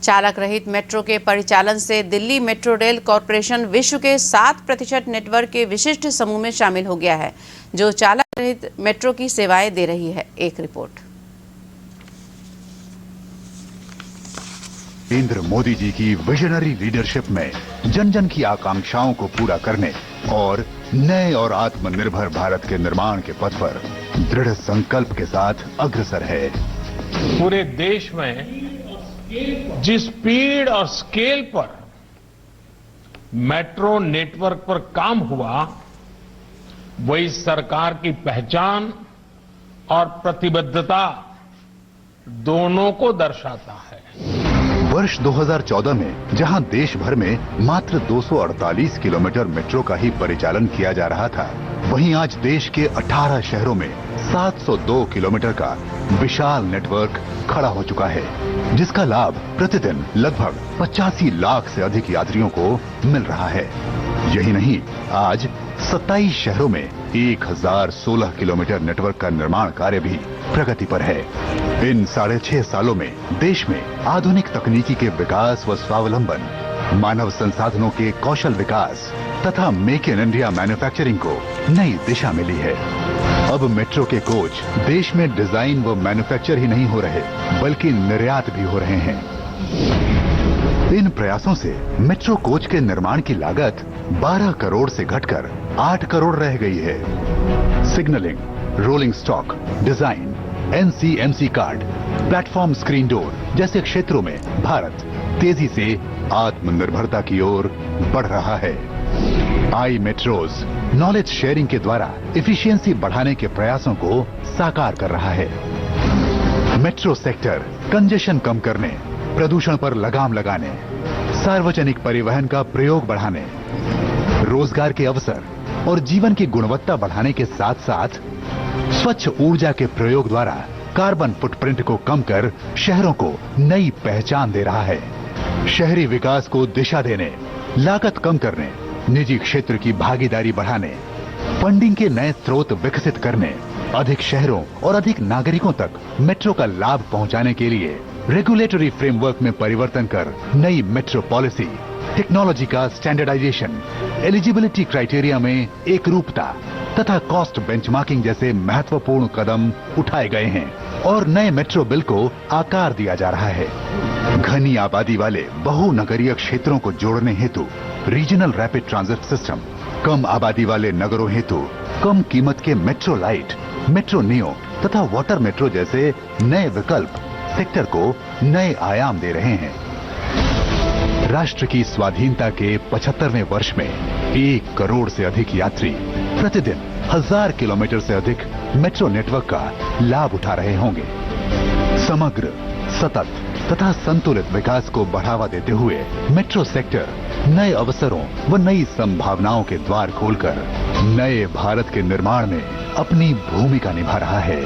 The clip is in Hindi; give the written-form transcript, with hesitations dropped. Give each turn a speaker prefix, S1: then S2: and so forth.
S1: चालक रहित मेट्रो के परिचालन से दिल्ली मेट्रो रेल कॉरपोरेशन विश्व के 7% नेटवर्क के विशिष्ट समूह में शामिल हो गया है, जो चालक रहित मेट्रो की सेवाएं दे रही है। एक रिपोर्ट।
S2: नरेंद्र मोदी जी की विजनरी लीडरशिप में जन जन की आकांक्षाओं को पूरा करने और नए और आत्मनिर्भर भारत के निर्माण के पथ पर दृढ़ संकल्प के साथ अग्रसर है।
S3: पूरे देश में जिस स्पीड और स्केल पर मेट्रो नेटवर्क पर काम हुआ, वही सरकार की पहचान और प्रतिबद्धता दोनों को दर्शाता है।
S2: वर्ष 2014 में जहां देश भर में मात्र 248 किलोमीटर मेट्रो का ही परिचालन किया जा रहा था, वहीं आज देश के 18 शहरों में 702 किलोमीटर का विशाल नेटवर्क खड़ा हो चुका है, जिसका लाभ प्रतिदिन लगभग 85 लाख से अधिक यात्रियों को मिल रहा है। यही नहीं, आज 27 शहरों में 1016 किलोमीटर नेटवर्क का निर्माण कार्य भी प्रगति पर है। इन 6.5 सालों में देश में आधुनिक तकनीकी के विकास व स्वावलंबन, मानव संसाधनों के कौशल विकास तथा मेक इन इंडिया मैन्युफैक्चरिंग को नई दिशा मिली है। अब मेट्रो के कोच देश में डिजाइन व मैन्युफैक्चर ही नहीं हो रहे, बल्कि निर्यात भी हो रहे हैं। इन प्रयासों से मेट्रो कोच के निर्माण की लागत 12 करोड़ से घटकर 8 करोड़ रह गई है। Signalling, rolling stock, design, NCMC card, platform screen door जैसे क्षेत्रों में भारत तेजी से आत्मनिर्भरता की ओर बढ़ रहा है। आई मेट्रोज नॉलेज शेयरिंग के द्वारा एफिशिएंसी बढ़ाने के प्रयासों को साकार कर रहा है। मेट्रो सेक्टर कंजेशन कम करने, प्रदूषण पर लगाम लगाने, सार्वजनिक परिवहन का प्रयोग बढ़ाने, रोजगार के अवसर और जीवन की गुणवत्ता बढ़ाने के साथ साथ स्वच्छ ऊर्जा के प्रयोग द्वारा कार्बन फुटप्रिंट को कम कर शहरों को नई पहचान दे रहा है। शहरी विकास को दिशा देने, लागत कम करने, निजी क्षेत्र की भागीदारी बढ़ाने, फंडिंग के नए स्रोत विकसित करने, अधिक शहरों और अधिक नागरिकों तक मेट्रो का लाभ पहुंचाने के लिए रेगुलेटरी फ्रेमवर्क में परिवर्तन कर नई मेट्रो पॉलिसी, टेक्नोलॉजी का स्टैंडर्डाइजेशन, एलिजिबिलिटी क्राइटेरिया में एकरूपता तथा कॉस्ट बेंचमार्किंग जैसे महत्वपूर्ण कदम उठाए गए हैं और नए मेट्रो बिल को आकार दिया जा रहा है। घनी आबादी वाले बहुनगरीय क्षेत्रों को जोड़ने हेतु रीजनल रैपिड ट्रांजिट सिस्टम, कम आबादी वाले नगरों हेतु कम कीमत के मेट्रो लाइट, मेट्रो नियो तथा वाटर मेट्रो जैसे नए विकल्प सेक्टर को नए आयाम दे रहे हैं। राष्ट्र की स्वाधीनता के 75वें वर्ष में 1 करोड़ से अधिक यात्री प्रतिदिन 1000 किलोमीटर से अधिक मेट्रो नेटवर्क का लाभ उठा रहे होंगे। समग्र, सतत तथा संतुलित विकास को बढ़ावा देते हुए मेट्रो सेक्टर नए अवसरों व नई संभावनाओं के द्वार खोलकर नए भारत के निर्माण में अपनी भूमिका निभा रहा है।